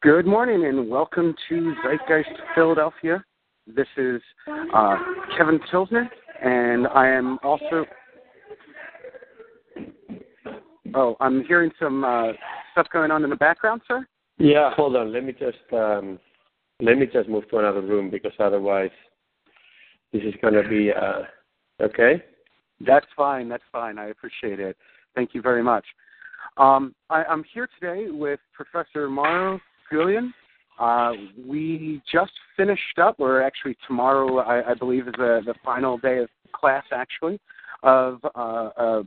Good morning and welcome to Zeitgeist Philadelphia. This is Kevin Pilsner, and I am also... Oh, I'm hearing some stuff going on in the background, sir? Yeah, hold on. Let me just move to another room because otherwise this is going to be... okay? That's fine. I appreciate it. Thank you very much. I'm here today with Professor Mauro Guillen. We just finished up, or actually tomorrow, I believe, is the final day of class, actually, of a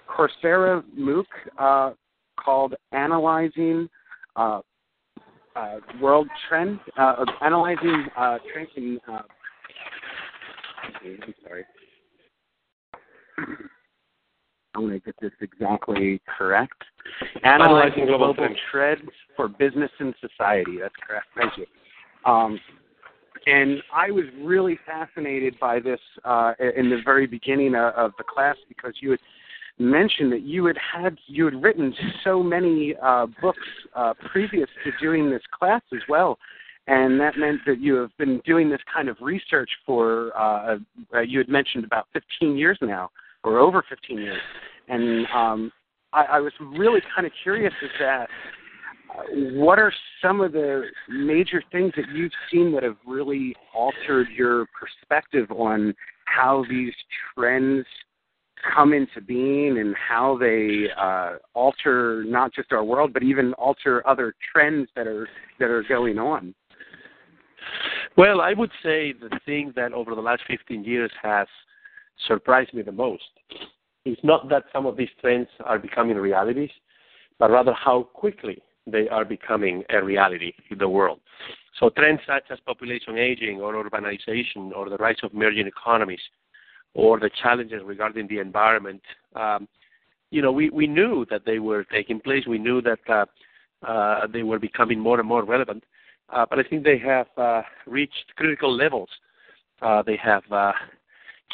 Coursera MOOC called Analyzing World Trends, Analyzing Trends in... I'm sorry. I want to get this exactly correct. Analyzing global trends for business and society. That's correct. Thank you. And I was really fascinated by this in the very beginning of the class because you had mentioned that you had written so many books previous to doing this class as well. And that meant that you have been doing this kind of research for, you had mentioned about 15 years now, or over 15 years. And I was really kind of curious as to what are some of the major things that you've seen that have really altered your perspective on how these trends come into being and how they alter not just our world, but even alter other trends that are going on? Well, I would say the thing that over the last 15 years has surprised me the most is not that some of these trends are becoming realities, but rather how quickly they are becoming a reality in the world. So trends such as population aging or urbanization or the rise of emerging economies or the challenges regarding the environment, we knew that they were taking place. We knew that they were becoming more and more relevant. But I think they have reached critical levels. They have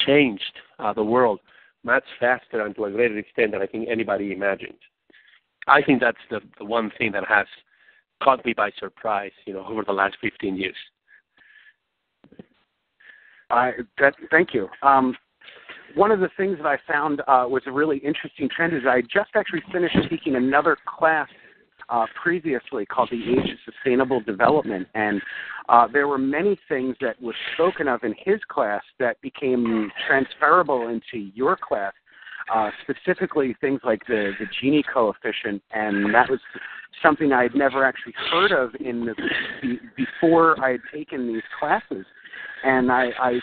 changed the world much faster and to a greater extent than I think anybody imagined. I think that's the one thing that has caught me by surprise, over the last 15 years. Thank you. One of the things that I found was a really interesting trend is I just actually finished teaching another class previously called The Age of Sustainable Development, and there were many things that were spoken of in his class that became transferable into your class, specifically things like the Gini coefficient, and that was something I had never actually heard of before I had taken these classes, and I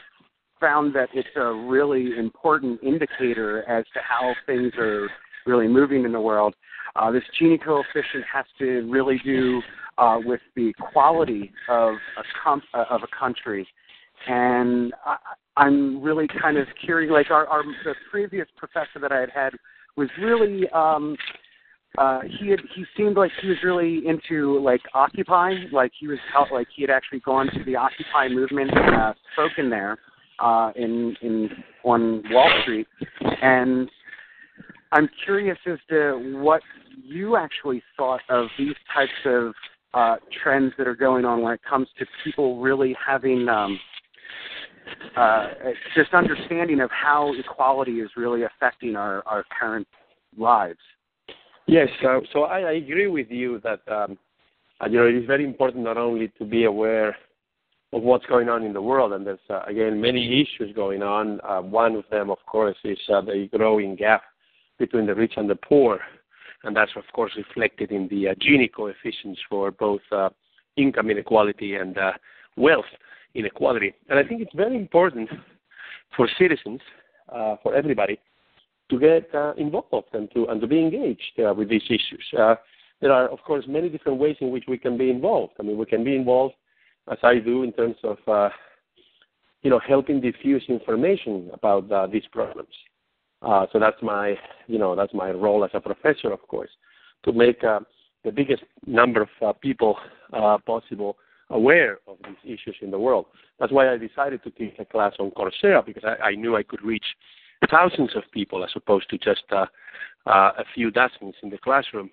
found that it's a really important indicator as to how things are really moving in the world. This Gini coefficient has to really do with the quality of a country, and I'm really kind of curious. Like the previous professor that I had was really he seemed like he was really into like Occupy, like he had actually gone to the Occupy movement and spoken there on Wall Street, and I'm curious as to what you actually thought of these types of trends that are going on when it comes to people really having this understanding of how equality is really affecting our current lives. Yes, so I agree with you that it is very important not only to be aware of what's going on in the world, and there's, again, many issues going on. One of them, of course, is the growing gap between the rich and the poor, and that's, of course, reflected in the Gini coefficients for both income inequality and wealth inequality. And I think it's very important for citizens, for everybody, to get involved and to be engaged with these issues. There are, of course, many different ways in which we can be involved. I mean, we can be involved, as I do, in terms of, helping diffuse information about these problems. So that's my role as a professor, of course, to make the biggest number of people possible aware of these issues in the world. That's why I decided to teach a class on Coursera, because I knew I could reach thousands of people as opposed to just a few dozens in the classroom.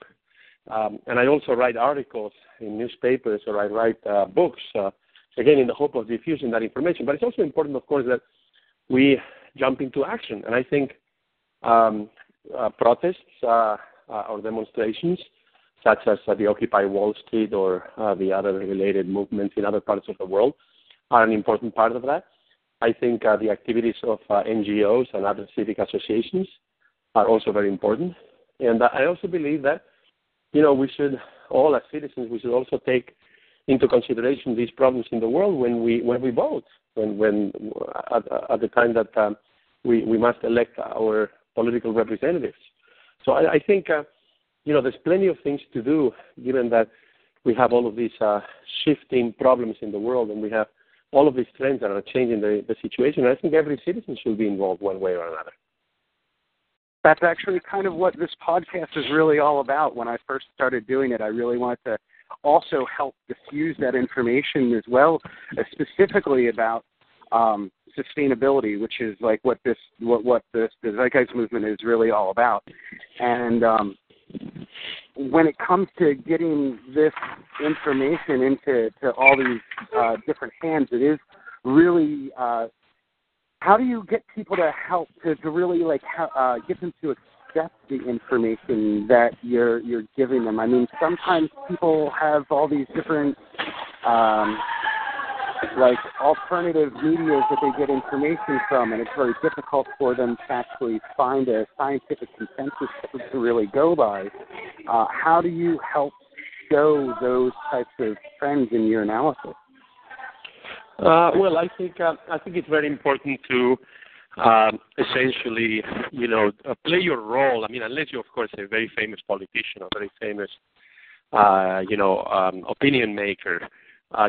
And I also write articles in newspapers, or I write books, again, in the hope of diffusing that information. But it's also important, of course, that we jump into action. And I think protests or demonstrations, such as the Occupy Wall Street or the other related movements in other parts of the world, are an important part of that. I think the activities of NGOs and other civic associations are also very important. And I also believe that, we should, all as citizens, we should also take into consideration these problems in the world when we vote, when at the time that we must elect our political representatives. So I think, there's plenty of things to do, given that we have all of these shifting problems in the world, and we have all of these trends that are changing the situation. I think every citizen should be involved one way or another. That's actually kind of what this podcast is really all about. When I first started doing it, I really wanted to also help diffuse that information as well, specifically about sustainability, which is like what the Zeitgeist movement is really all about. And when it comes to getting this information into all these different hands, it is really how do you get people to help to really get them to accept the information that you're giving them? I mean, sometimes people have all these different alternative medias that they get information from, and it's very difficult for them to actually find a scientific consensus to really go by. How do you help show those types of trends in your analysis? Well, I think it's very important to essentially, play your role. I mean, unless you're, of course, a very famous politician or very famous, opinion maker,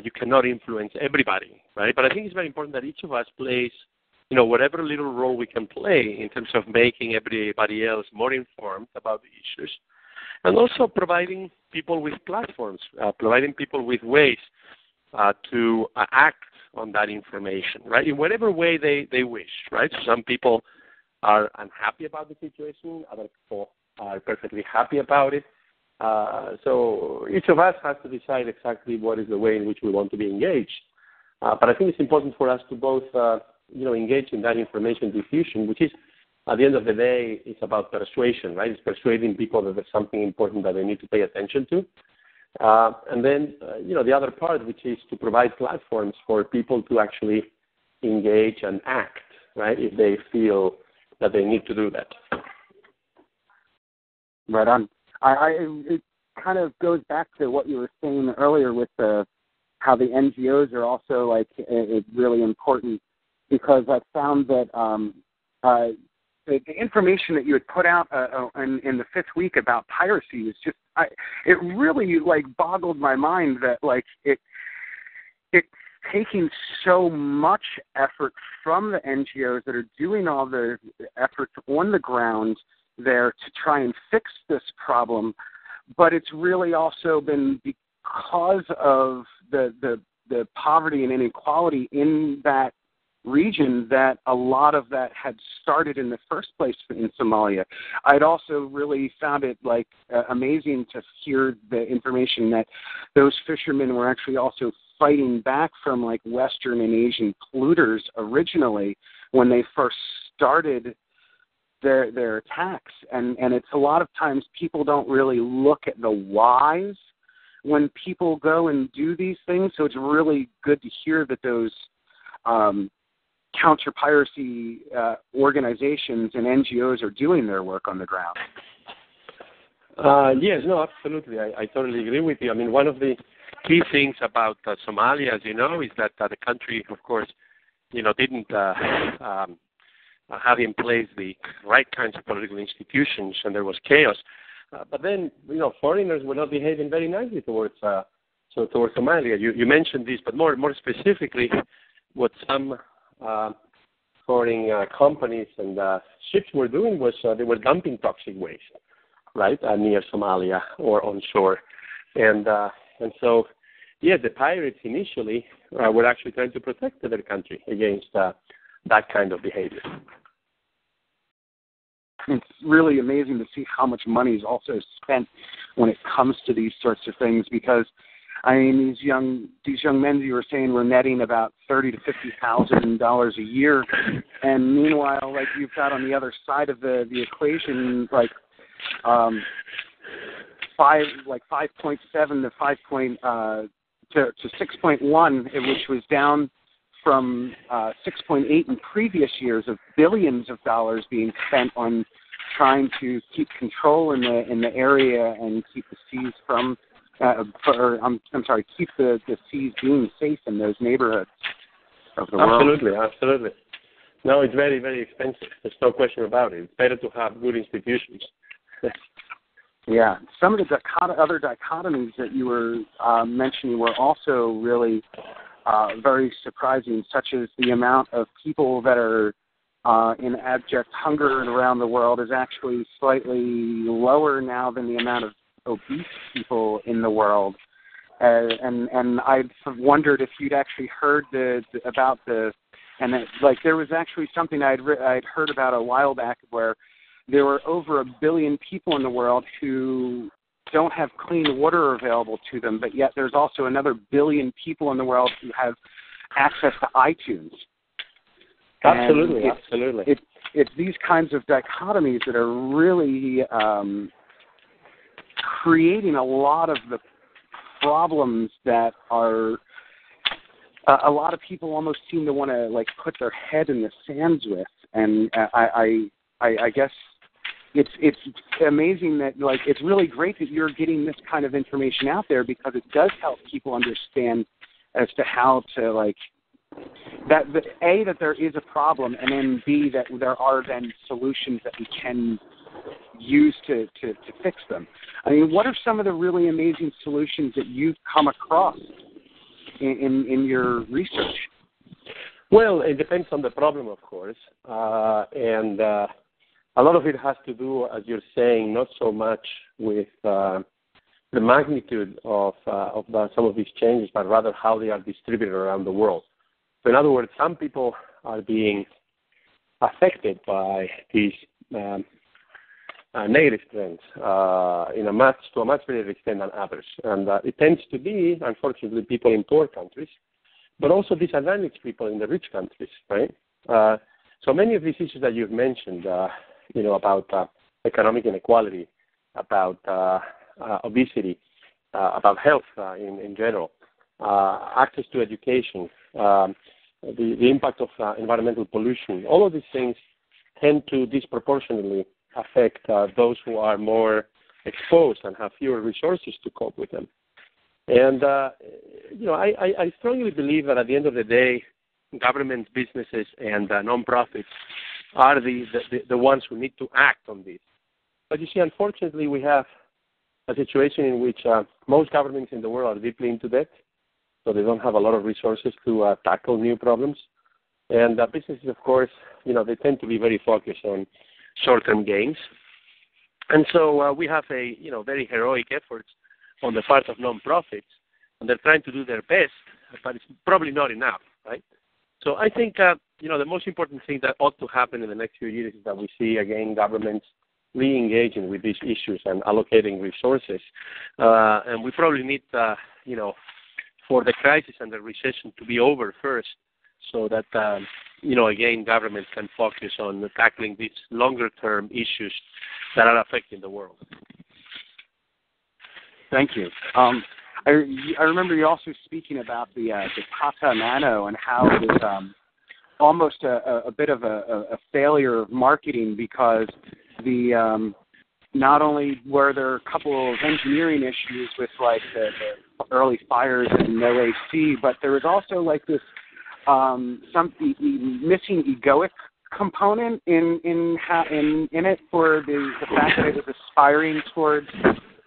you cannot influence everybody, right? But I think it's very important that each of us plays, whatever little role we can play in terms of making everybody else more informed about the issues, and also providing people with platforms, providing people with ways to act on that information, right, in whatever way they wish, right? So some people are unhappy about the situation, other people are perfectly happy about it. So each of us has to decide exactly what is the way in which we want to be engaged. But I think it's important for us to both, engage in that information diffusion, which is, at the end of the day, it's about persuasion, right? It's persuading people that there's something important that they need to pay attention to. And then, the other part, which is to provide platforms for people to actually engage and act, right, if they feel that they need to do that. Right on. It kind of goes back to what you were saying earlier with how the NGOs are also really important, because I found that the information that you had put out in the fifth week about piracy was just it really boggled my mind that it's taking so much effort from the NGOs that are doing all the efforts on the ground there to try and fix this problem, but it's really also been because of the poverty and inequality in that region that a lot of that had started in the first place in Somalia. I'd also really found it amazing to hear the information that those fishermen were actually also fighting back from Western and Asian polluters originally when they first started their attacks. And it's a lot of times people don't really look at the whys when people go and do these things. So it's really good to hear that those counter-piracy organizations and NGOs are doing their work on the ground. Yes, no, absolutely. I totally agree with you. I mean, one of the key things about Somalia, as you know, is that the country, of course, didn't have in place the right kinds of political institutions, and there was chaos. But then, foreigners were not behaving very nicely towards Somalia. You mentioned this, but more specifically, what some foreign companies and ships were doing was they were dumping toxic waste, right, near Somalia or onshore. And so, the pirates initially were actually trying to protect their country against that kind of behavior. it's really amazing to see how much money is also spent when it comes to these sorts of things, because I mean, these young men you were saying were netting about $30,000 to $50,000 a year, and meanwhile, like, you've got on the other side of the equation, like 5.7 to 6.1, which was down from 6.8 in previous years, of billions of dollars being spent on trying to keep control in the area and keep the seas from. Keep the seas being safe in those neighborhoods of the world. Absolutely. No, it's very, very expensive. There's no question about it. It's better to have good institutions. Yeah. Some of the other dichotomies that you were mentioning were also really very surprising, such as the amount of people that are in abject hunger around the world is actually slightly lower now than the amount of obese people in the world, and I've wondered if you'd actually heard there was actually something I'd heard about a while back where there were over 1 billion people in the world who don't have clean water available to them, but yet there's also another 1 billion people in the world who have access to iTunes. Absolutely. It's these kinds of dichotomies that are really creating a lot of the problems that are a lot of people almost seem to want to, like, put their head in the sands with. And I guess it's amazing that, like, it's really great that you're getting this kind of information out there, because it does help people understand as to how to, like, that there is a problem, and then B, that there are then solutions that we can use to fix them. I mean, what are some of the really amazing solutions that you've come across in your research? Well, it depends on the problem, of course, and a lot of it has to do, as you're saying, not so much with the magnitude of some of these changes, but rather how they are distributed around the world. So, in other words, some people are being affected by these negative trends to a much greater extent than others, and it tends to be, unfortunately, people in poor countries, but also disadvantaged people in the rich countries, right? So many of these issues that you've mentioned, about economic inequality, about obesity, about health in general, access to education, the impact of environmental pollution, all of these things tend to disproportionately affect those who are more exposed and have fewer resources to cope with them. And, I strongly believe that at the end of the day, governments, businesses, and nonprofits are the ones who need to act on this. But you see, unfortunately, we have a situation in which most governments in the world are deeply into debt, so they don't have a lot of resources to tackle new problems. And businesses, of course, they tend to be very focused on short-term gains. And so we have very heroic efforts on the part of nonprofits, and they're trying to do their best, but it's probably not enough, right? So I think, the most important thing that ought to happen in the next few years is that we see, again, governments re-engaging with these issues and allocating resources. And we probably need, for the crisis and the recession to be over first, so that, again, governments can focus on tackling these longer-term issues that are affecting the world. Thank you. I remember you also speaking about the Tata Nano and how it was almost a bit of a failure of marketing, because not only were there a couple of engineering issues with, like, the early fires and no AC, but there was also, like, this missing egoic component in it, for the fact that it was aspiring towards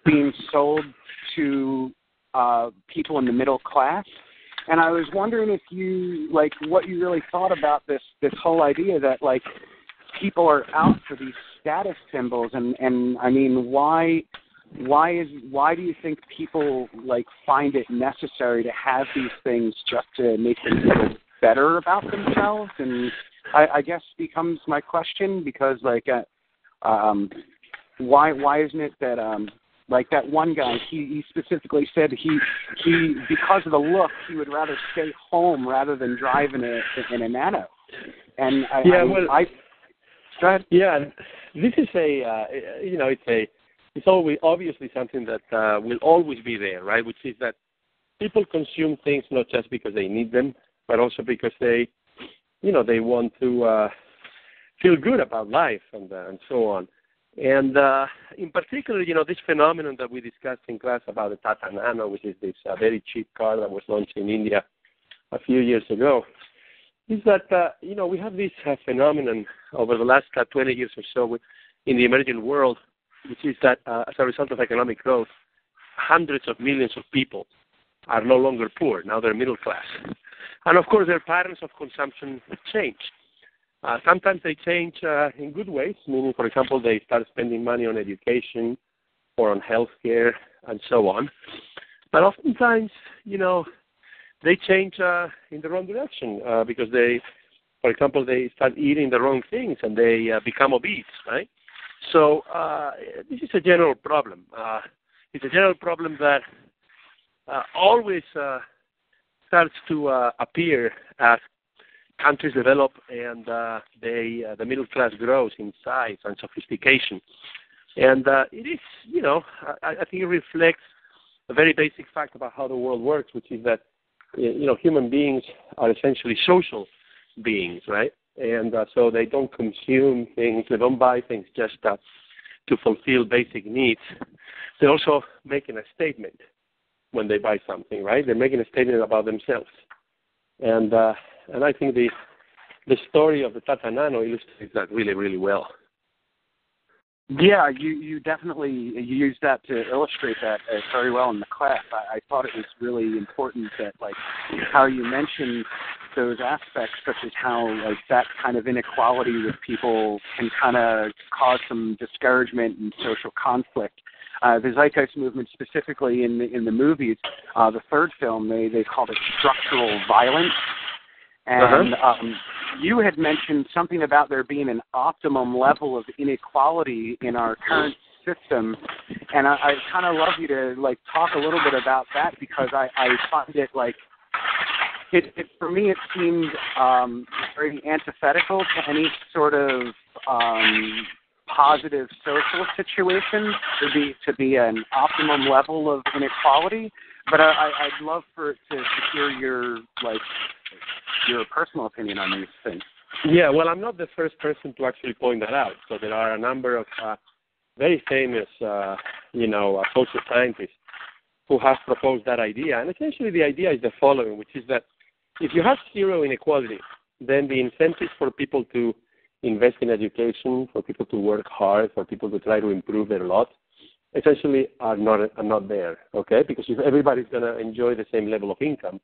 being sold to people in the middle class. And I was wondering if you, like, what you really thought about this whole idea that, like, people are out for these status symbols, and I mean, why do you think people, like, find it necessary to have these things just to make them feel better about themselves? And I guess becomes my question, because, like, Why isn't it that like that one guy, he specifically said he because of the look, he would rather stay home rather than drive in a Nano. And go ahead. Yeah, this is it's always obviously something that will always be there, right? Which is that people consume things not just because they need them, but also because they want to feel good about life and so on. And in particular, this phenomenon that we discussed in class about the Tata Nano, which is this very cheap car that was launched in India a few years ago, is that, we have this phenomenon over the last 20 years or so in the emerging world, which is that as a result of economic growth, hundreds of millions of people are no longer poor. Now they're middle class. And of course, their patterns of consumption change. Sometimes they change in good ways, meaning, for example, they start spending money on education or on healthcare and so on. But oftentimes, they change in the wrong direction because for example, they start eating the wrong things and they become obese, right? So this is a general problem. It's a general problem that always starts to appear as countries develop and the middle class grows in size and sophistication. And it is, I think it reflects a very basic fact about how the world works, which is that, human beings are essentially social beings, right? And so they don't consume things, they don't buy things just to fulfill basic needs. They're also making a statement when they buy something, right? They're making a statement about themselves. And I think the story of the Tata Nano illustrates that really, really well. Yeah, you definitely used that to illustrate that very well in the class. I thought it was really important that, like, how you mentioned those aspects, such as how, like, that kind of inequality with people can kind of cause some discouragement and social conflict. The Zeitgeist movement, specifically in the movies, the third film, they called it structural violence. And you had mentioned something about there being an optimum level of inequality in our current system, and I kind of love you to, like, talk a little bit about that, because I find it, like, for me it seemed very antithetical to any sort of positive social situation to be an optimum level of inequality. But I'd love to hear your personal opinion on these things. Yeah, well, I'm not the first person to actually point that out. So there are a number of very famous, social scientists who have proposed that idea. And essentially the idea is the following, which is that if you have zero inequality, then the incentives for people to invest in education, for people to work hard, for people to try to improve their lot, essentially are not there, okay? Because if everybody's going to enjoy the same level of income,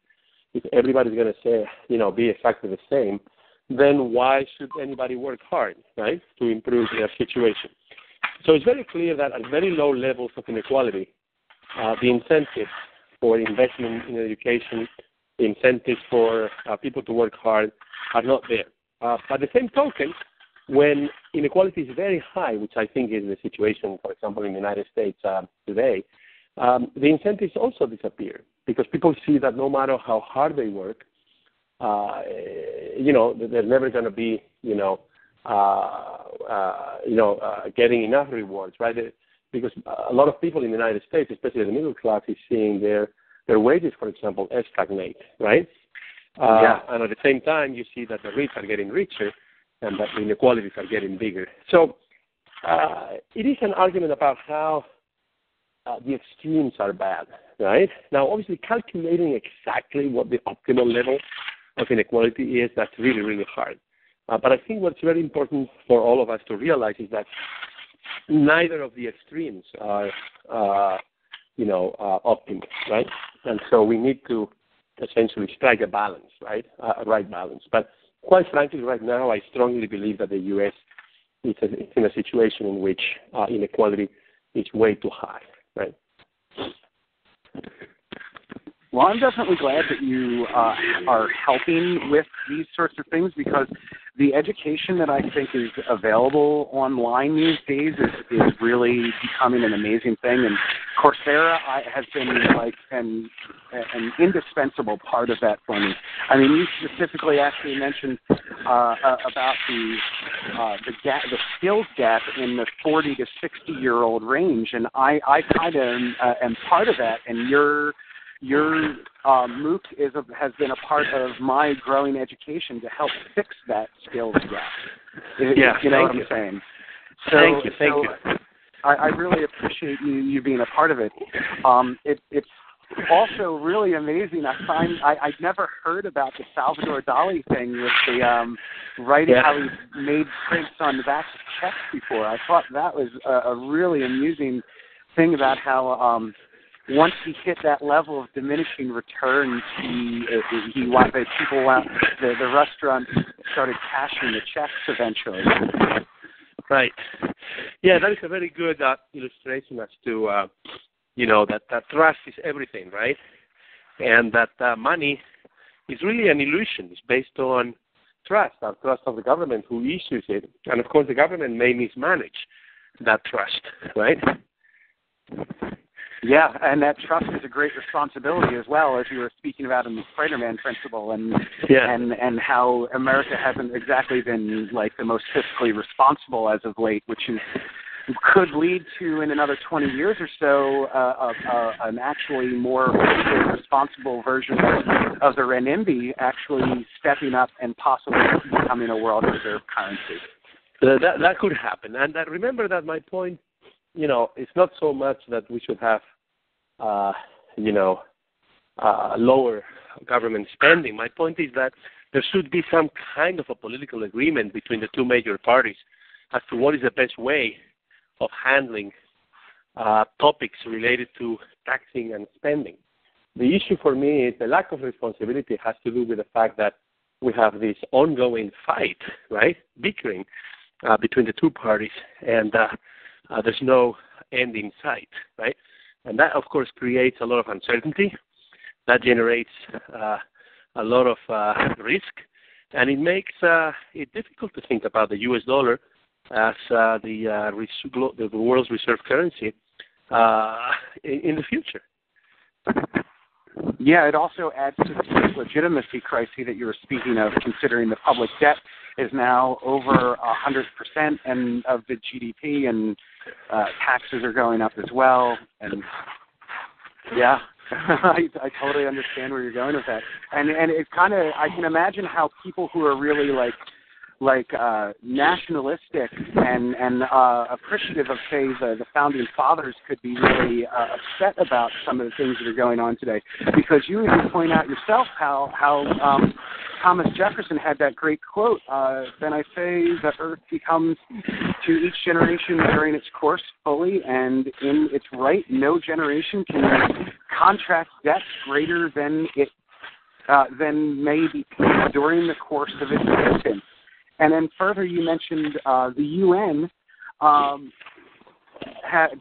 if everybody's going to say, be exactly the same, then why should anybody work hard, right, to improve their situation? So it's very clear that at very low levels of inequality, the incentives for investment in education, the incentives for people to work hard are not there. By the same token, when inequality is very high, which I think is the situation, for example, in the United States today, the incentives also disappear, because people see that no matter how hard they work, they're never going to be, getting enough rewards, right? Because a lot of people in the United States, especially the middle class, is seeing their wages, for example, stagnate, right? And at the same time, you see that the rich are getting richer and that the inequalities are getting bigger. So it is an argument about how the extremes are bad, right? Now, obviously, calculating exactly what the optimal level of inequality is, that's really, really hard. But I think what's very important for all of us to realize is that neither of the extremes are, optimal, right? And so we need to essentially strike a balance, right? A right balance. But quite frankly, right now, I strongly believe that the U.S. is in a situation in which inequality is way too high, right? Well, I'm definitely glad that you are helping with these sorts of things, because the education that I think is available online these days is really becoming an amazing thing, and Coursera has been like an indispensable part of that for me. I mean, you specifically actually mentioned about the skills gap in the 40 to 60-year-old range, and I kind of am part of that, and your MOOC has been a part of my growing education to help fix that skills gap. Yeah, you know what I'm saying? So, thank you. I really appreciate you being a part of it. It's also really amazing. I'd never heard about the Salvador Dali thing with the writing how he made prints on the backs of checks before. I thought that was a really amusing thing about how once he hit that level of diminishing returns, the restaurant started cashing the checks eventually. Right. Yeah, that is a very good illustration as to that trust is everything, right? And that money is really an illusion. It's based on trust of the government who issues it, and of course the government may mismanage that trust, right? Yeah, and that trust is a great responsibility as well, as you were speaking about in the Spider-Man principle, and how America hasn't exactly been like the most fiscally responsible as of late, which could lead to, in another 20 years or so, an actually more fiscally responsible version of the renminbi actually stepping up and possibly becoming a world reserve currency. That could happen, and remember that my point, it's not so much that we should have, lower government spending. My point is that there should be some kind of a political agreement between the two major parties as to what is the best way of handling topics related to taxing and spending. The issue for me is the lack of responsibility has to do with the fact that we have this ongoing fight, right, bickering between the two parties, and there's no end in sight, right? And that, of course, creates a lot of uncertainty. That generates a lot of risk, and it makes it difficult to think about the U.S. dollar as the world's reserve currency in the future. Yeah, it also adds to the legitimacy crisis that you were speaking of, considering the public debt is now over 100% and of the GDP, and taxes are going up as well. And yeah, I totally understand where you're going with that. And it kind of, I can imagine how people who are really like nationalistic and appreciative of, say, the founding fathers could be really upset about some of the things that are going on today, because you even point out yourself how Thomas Jefferson had that great quote, then I say the earth becomes to each generation during its course fully and in its right. No generation can contract debts greater than may be paid during the course of its existence. And then further, you mentioned the UN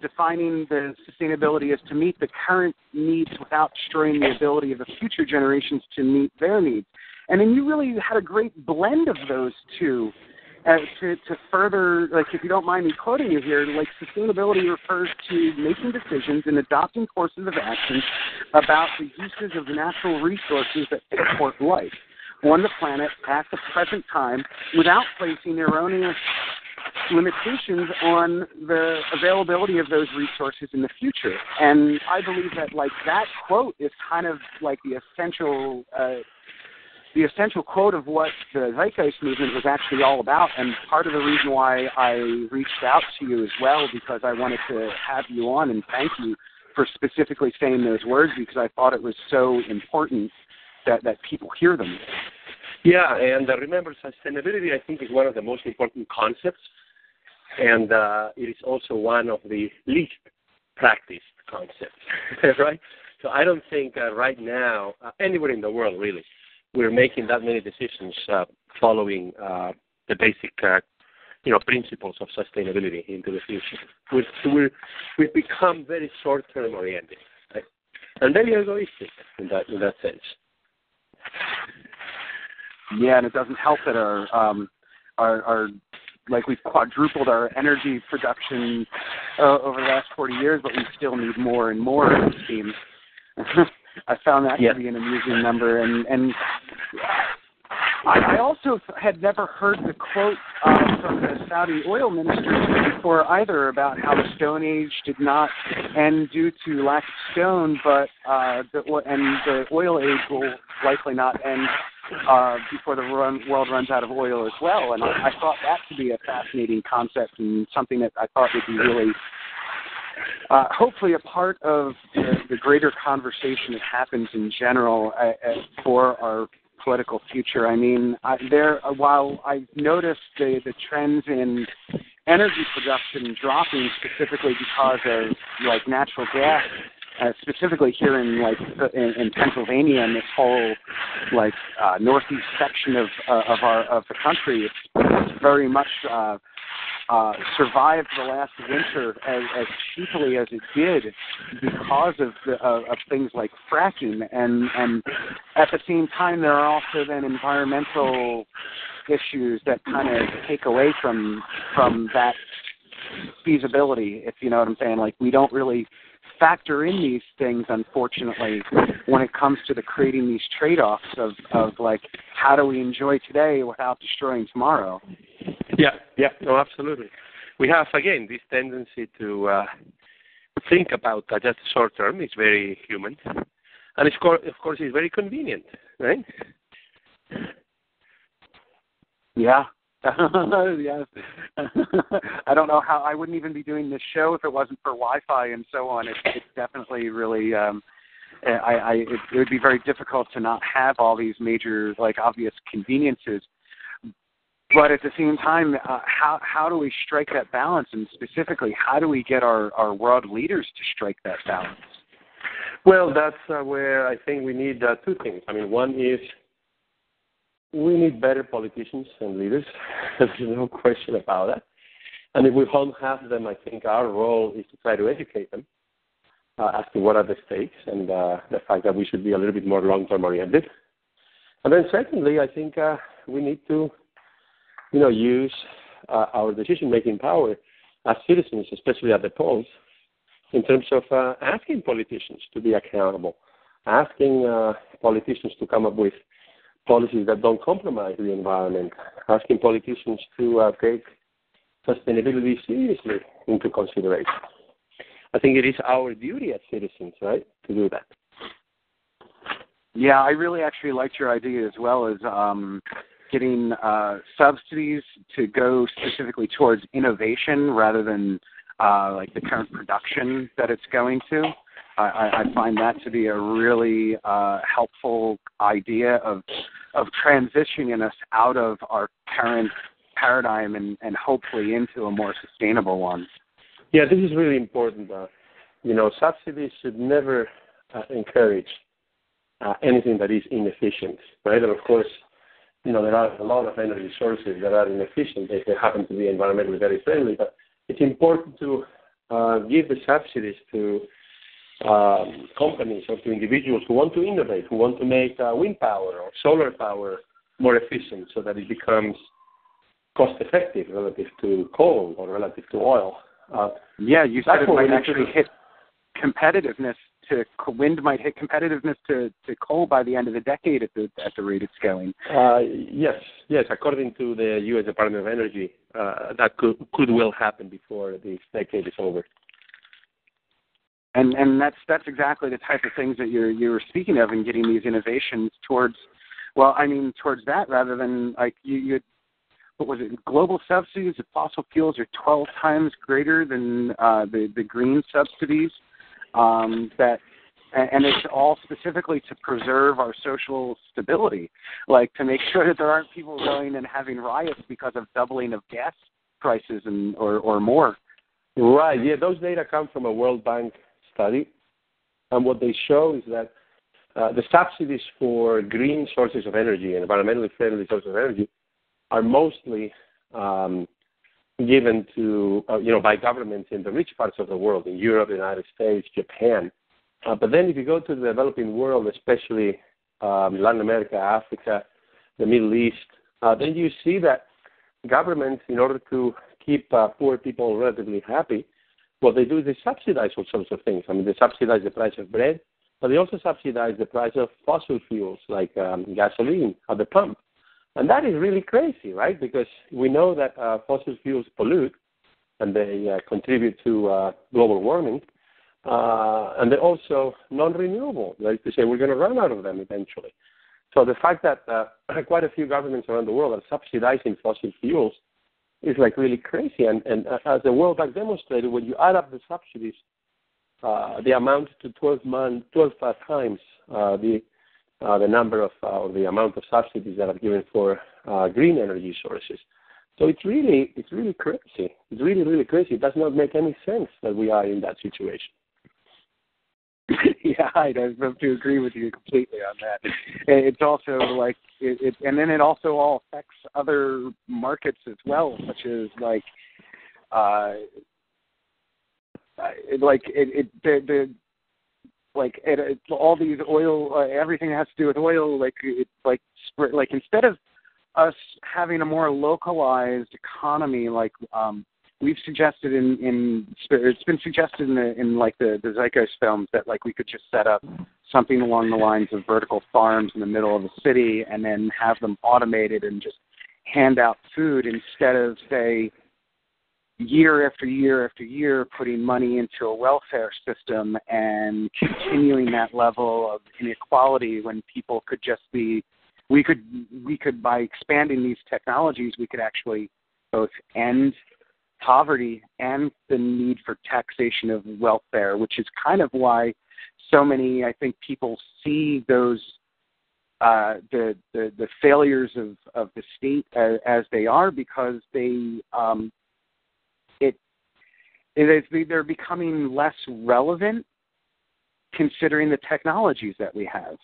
defining the sustainability as to meet the current needs without destroying the ability of the future generations to meet their needs. And then you really had a great blend of those two to further, like, if you don't mind me quoting you here, like, sustainability refers to making decisions and adopting courses of action about the uses of natural resources that support life on the planet at the present time without placing erroneous limitations on the availability of those resources in the future. And I believe that, like, that quote is kind of like the essential quote of what the Zeitgeist movement was actually all about, and part of the reason why I reached out to you as well, because I wanted to have you on and thank you for specifically saying those words, because I thought it was so important that people hear them. Yeah, and remember, sustainability, I think, is one of the most important concepts, and it is also one of the least practiced concepts, right? So I don't think right now, anywhere in the world, really, we're making that many decisions following the basic, principles of sustainability into the future. We've become very short-term oriented, right? And very egoistic in that sense. Yeah, and it doesn't help that are like we've quadrupled our energy production over the last 40 years, but we still need more and more, it seems. I found that to be an amusing number. And I also had never heard the quote from the Saudi oil minister before either about how the Stone Age did not end due to lack of stone, but the oil age will likely not end before the world runs out of oil as well. And I thought that to be a fascinating concept and something that I thought would be really hopefully a part of the greater conversation that happens in general for our political future. I mean, while I've noticed the trends in energy production dropping specifically because of like natural gas, specifically here in in Pennsylvania and this whole northeast section of the country, it's very much survived the last winter as cheaply as it did because of things like fracking, and at the same time there are also then environmental issues that kind of take away from that feasibility, if you know what I'm saying. Like, we don't really factor in these things, unfortunately, when it comes to creating these trade-offs of like, how do we enjoy today without destroying tomorrow? Yeah, no, absolutely. We have, again, this tendency to think about just short term. It's very human. And of course, it's very convenient, right? Yeah. Yes. I don't know how I wouldn't even be doing this show if it wasn't for Wi-Fi and so on. It's definitely really. It would be very difficult to not have all these major, obvious conveniences. But at the same time, how do we strike that balance? And specifically, how do we get our world leaders to strike that balance? Well, that's where I think we need two things. I mean, one is we need better politicians and leaders. There's no question about that. And if we don't have them, I think our role is to try to educate them as to what are the stakes and the fact that we should be a little bit more long-term oriented. And then secondly, I think we need to use our decision-making power as citizens, especially at the polls, in terms of asking politicians to be accountable, asking politicians to come up with policies that don't compromise the environment, asking politicians to take sustainability seriously into consideration. I think it is our duty as citizens, right, to do that. Yeah, I really actually liked your idea as well as getting subsidies to go specifically towards innovation rather than the current production that it's going to. I find that to be a really helpful idea of transitioning us out of our current paradigm and hopefully into a more sustainable one. Yeah, this is really important. Subsidies should never encourage anything that is inefficient, right? And of course, there are a lot of energy sources that are inefficient if they happen to be environmentally very friendly. But it's important to give the subsidies to companies or to individuals who want to innovate, who want to make wind power or solar power more efficient so that it becomes cost-effective relative to coal or relative to oil. You said it might actually hit competitiveness wind might hit competitiveness to coal by the end of the decade at the rate it's going. Yes. According to the U.S. Department of Energy, that could well happen before this decade is over. And that's exactly the type of things that you were speaking of in getting these innovations towards that rather than what was it? Global subsidies of fossil fuels are 12 times greater than the green subsidies. And it's all specifically to preserve our social stability, to make sure that there aren't people going and having riots because of doubling of gas prices or more. Right. Yeah, those data come from a World Bank study, and what they show is that the subsidies for green sources of energy and environmentally friendly sources of energy are mostly given to by governments in the rich parts of the world, in Europe, the United States, Japan. But then if you go to the developing world, especially Latin America, Africa, the Middle East, then you see that governments, in order to keep poor people relatively happy, what they do is they subsidize all sorts of things. I mean, they subsidize the price of bread, but they also subsidize the price of fossil fuels like gasoline at the pump. And that is really crazy, right? Because we know that fossil fuels pollute, and they contribute to global warming, and they're also non-renewable. That is to say, we're going to run out of them eventually. So the fact that quite a few governments around the world are subsidizing fossil fuels is like really crazy. And as the World Bank demonstrated, when you add up the subsidies, they amount to 12 times the number of or the amount of subsidies that are given for green energy sources. So it's really crazy. It's really crazy. It does not make any sense that we are in that situation. Yeah, I'd have to agree with you completely on that. It's also like and then it also all affects other markets as well, such as all these oil, everything that has to do with oil, instead of us having a more localized economy, we've suggested it's been suggested in the Zeitgeist films that we could just set up something along the lines of vertical farms in the middle of the city and then have them automated and just hand out food instead of, say, year after year after year putting money into a welfare system and continuing that level of inequality when people could just be, we could by expanding these technologies, we could actually both end poverty and the need for taxation of welfare, which is kind of why so many, I think, people see those the failures of the state as they are, because they're becoming less relevant considering the technologies that we have.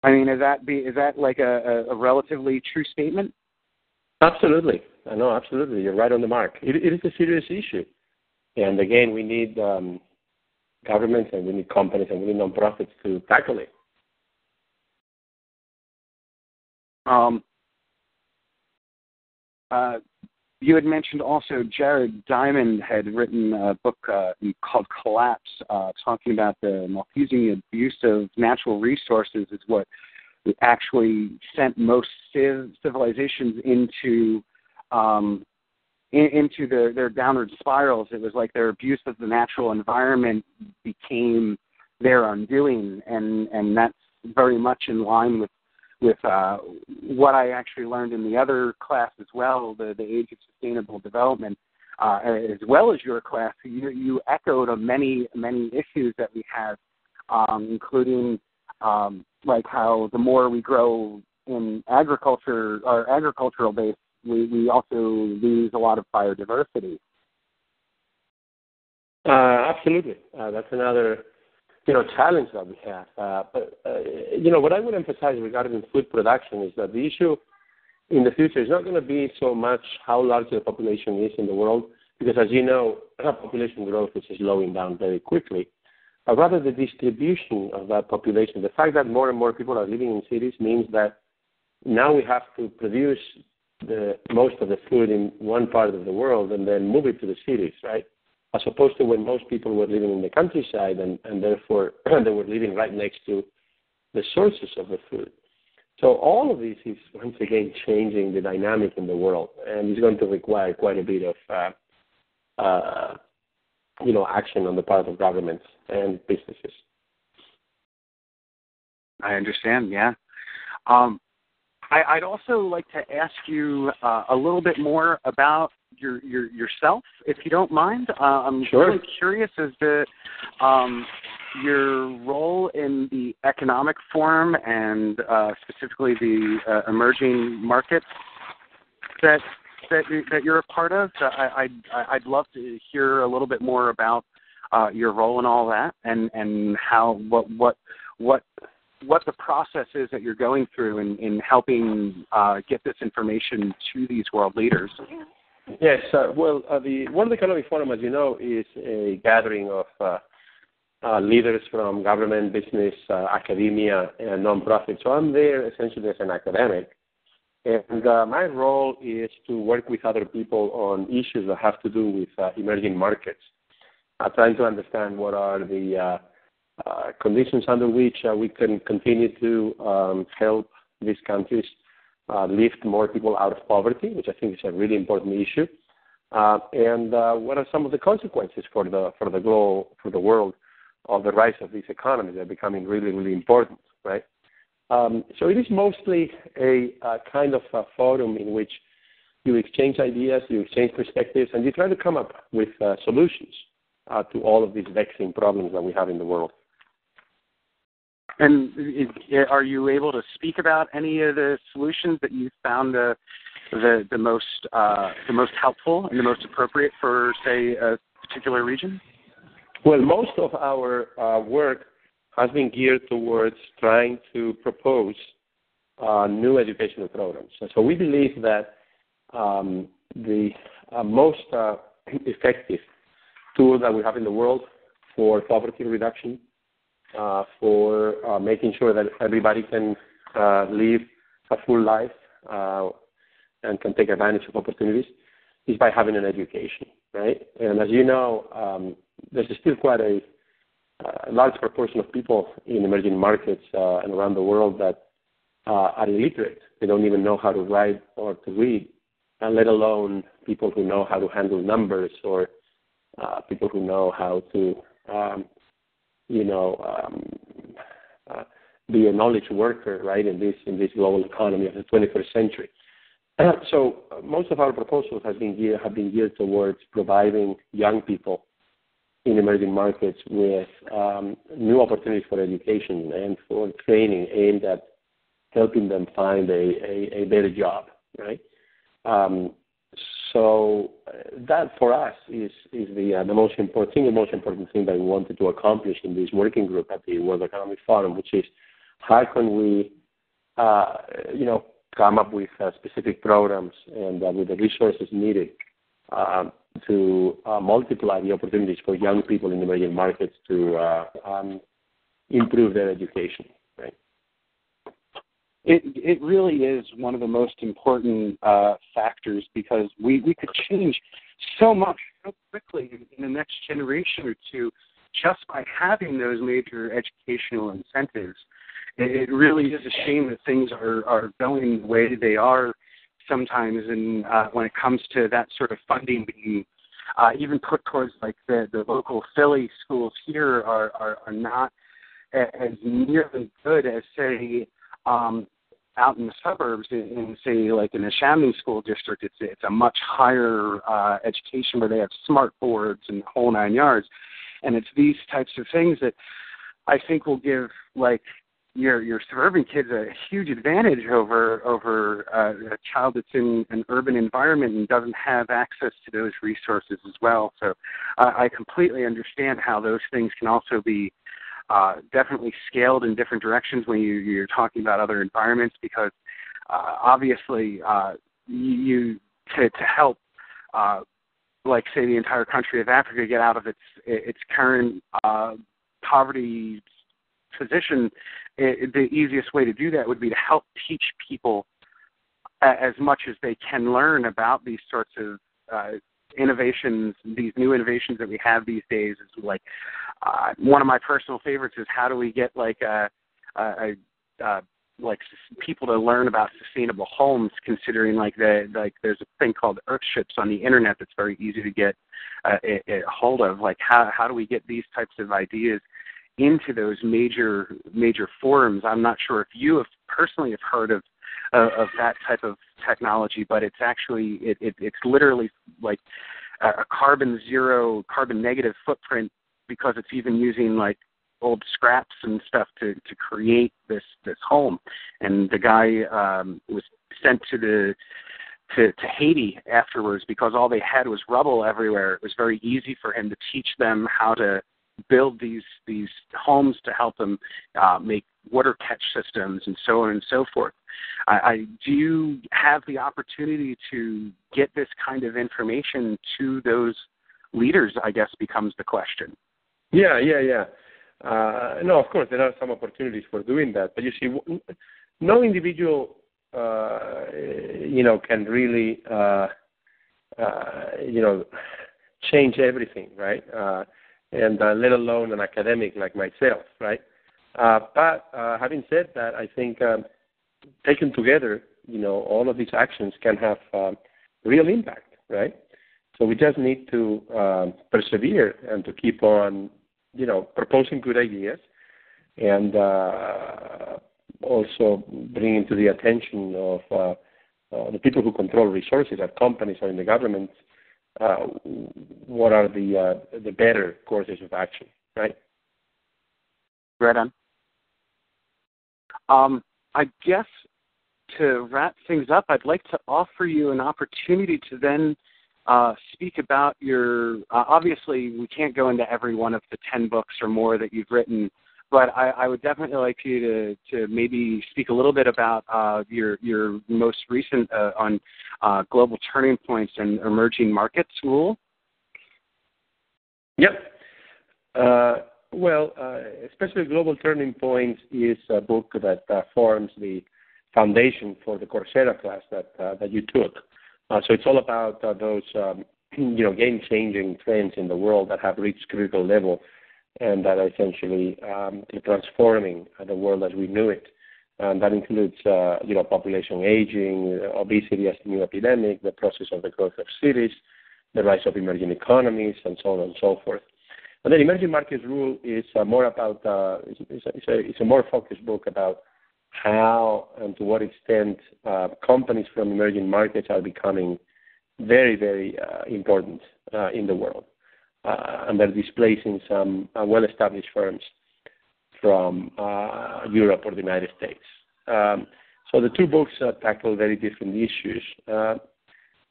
I mean, is that like a relatively true statement? Absolutely. I know, absolutely. You're right on the mark. It is a serious issue. And again, we need governments and we need companies and we need nonprofits to tackle it. You had mentioned also Jared Diamond had written a book called Collapse, talking about the Malthusian abuse of natural resources is what actually sent most civilizations into their downward spirals. It was like their abuse of the natural environment became their undoing, and that's very much in line with what I actually learned in the other class as well, the Age of Sustainable Development, as well as your class. You echoed many issues that we have, including like how the more we grow in agriculture, our agricultural base, we also lose a lot of biodiversity. Absolutely. That's another challenge that we have. But what I would emphasize regarding food production is that the issue in the future is not going to be so much how large the population is in the world, because as you know, population growth is slowing down very quickly. Rather, the distribution of that population, the fact that more and more people are living in cities means that now we have to produce most of the food in one part of the world and then move it to the cities, right? As opposed to when most people were living in the countryside and therefore they were living right next to the sources of the food. So all of this is once again changing the dynamic in the world, and it's going to require quite a bit of action on the part of governments and businesses. I understand, yeah. I'd also like to ask you a little bit more about yourself, if you don't mind. I'm Sure. Really curious as to your role in the Economic Forum and specifically the emerging markets that you're a part of. So I'd love to hear a little bit more about your role in all that and how what the process is that you're going through in helping get this information to these world leaders. Yes. The World Economic Forum, as you know, is a gathering of leaders from government, business, academia, and nonprofit. So I'm there essentially as an academic. And my role is to work with other people on issues that have to do with emerging markets, trying to understand what are the conditions under which we can continue to help these countries lift more people out of poverty, which I think is a really important issue, and what are some of the consequences for the world of the rise of these economies that are becoming really, really important, right? So it is mostly a kind of a forum in which you exchange ideas, you exchange perspectives, and you try to come up with solutions to all of these vexing problems that we have in the world. And are you able to speak about any of the solutions that you found the most helpful and the most appropriate for, say, a particular region? Well, most of our work has been geared towards trying to propose new educational programs. So we believe that the most effective tool that we have in the world for poverty reduction, for making sure that everybody can live a full life and can take advantage of opportunities, is by having an education, right? And as you know, there's still quite a large proportion of people in emerging markets and around the world that are illiterate. They don't even know how to write or to read, and let alone people who know how to handle numbers or people who know how to, be a knowledge worker, right, in this global economy of the 21st century. So most of our proposals have been geared towards providing young people in emerging markets with new opportunities for education and for training aimed at helping them find a better job, right? So that for us is the most important thing that we wanted to accomplish in this working group at the World Economic Forum, which is how can we, come up with specific programs and with the resources needed to multiply the opportunities for young people in emerging markets to improve their education, right? It really is one of the most important factors, because we could change so much so quickly in the next generation or two just by having those major educational incentives. It really is a shame that things are going the way they are sometimes, and when it comes to that sort of funding being even put towards like the local Philly schools here are not as nearly good as, say, out in the suburbs, in say like in the Chamonix school district. It's a much higher education where they have smart boards and the whole nine yards, and it's these types of things that I think will give like your suburban kids a huge advantage over a child that's in an urban environment and doesn't have access to those resources as well. So I completely understand how those things can also be definitely scaled in different directions when you're talking about other environments, because obviously to help like say the entire country of Africa get out of its current poverty position, the easiest way to do that would be to help teach people as much as they can learn about these sorts of innovations, these new innovations that we have these days. Is like one of my personal favorites is how do we get like people to learn about sustainable homes, considering like there's a thing called Earthships on the internet that's very easy to get a hold of. Like how do we get these types of ideas into those major forums? I'm not sure if you have personally have heard of that type of technology, but it's actually it's literally like a carbon negative footprint, because it's even using like old scraps and stuff to create this home. And the guy was sent to Haiti afterwards because all they had was rubble everywhere. It was very easy for him to teach them how to build these homes to help them make water catch systems and so on and so forth. Do you have the opportunity to get this kind of information to those leaders, I guess, becomes the question. Yeah. No, of course, there are some opportunities for doing that. But you see, no individual can really, change everything, right? And let alone an academic like myself, right? But having said that, I think taken together, all of these actions can have real impact, right? So we just need to persevere and to keep on, proposing good ideas and also bringing to the attention of the people who control resources at companies or in the government what are the better courses of action, right? Right on. I guess to wrap things up, I'd like to offer you an opportunity to then speak about your, obviously we can't go into every one of the 10 books or more that you've written, but I would definitely like you to maybe speak a little bit about your most recent on global turning points and emerging markets rule. Yep. Especially Global Turning Points is a book that forms the foundation for the Coursera class that you took. So it's all about those game-changing trends in the world that have reached critical level and that are essentially transforming the world as we knew it. And that includes population aging, obesity as a new epidemic, the process of the growth of cities, the rise of emerging economies, and so on and so forth. And then Emerging Markets Rule is more about, it's a more focused book about how and to what extent companies from emerging markets are becoming very, very important in the world. And they're displacing some well-established firms from Europe or the United States. So the two books tackle very different issues, but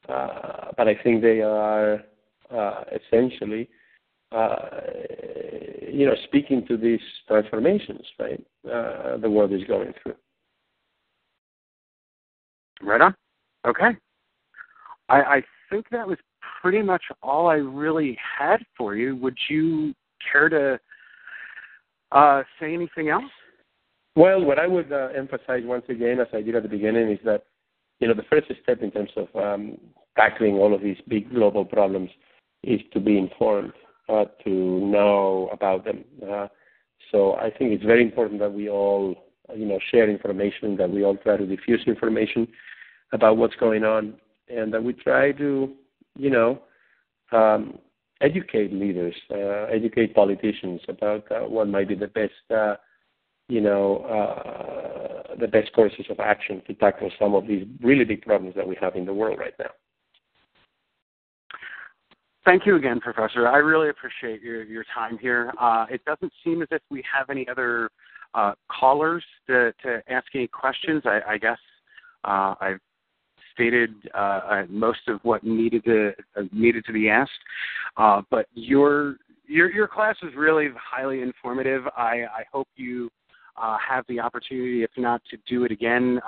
I think they are essentially, speaking to these transformations, right, the world is going through. Right on. Okay. I think that was pretty much all I really had for you. Would you care to say anything else? Well, what I would emphasize once again, as I did at the beginning, is that, the first step in terms of tackling all of these big global problems is to be informed, to know about them. So I think it's very important that we all, share information, that we all try to diffuse information about what's going on, and that we try to, educate leaders, educate politicians about what might be the best, the best courses of action to tackle some of these really big problems that we have in the world right now. Thank you again, Professor. I really appreciate your time here. It doesn't seem as if we have any other callers to ask any questions. I guess I've stated most of what needed to be asked. But your class is really highly informative. I hope you have the opportunity, if not to do it again,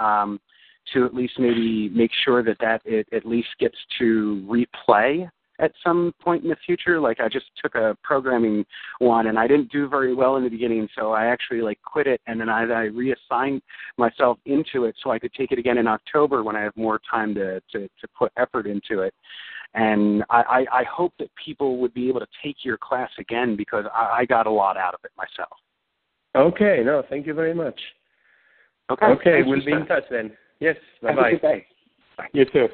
to at least maybe make sure that it at least gets to replay at some point in the future. Like I just took a programming one and I didn't do very well in the beginning, so I actually quit it, and then I reassigned myself into it so I could take it again in October when I have more time to put effort into it. And I hope that people would be able to take your class again because I got a lot out of it myself. Okay, no, thank you very much. Okay, we'll be in touch then. Yes, bye-bye. Have a good day. Bye. You too.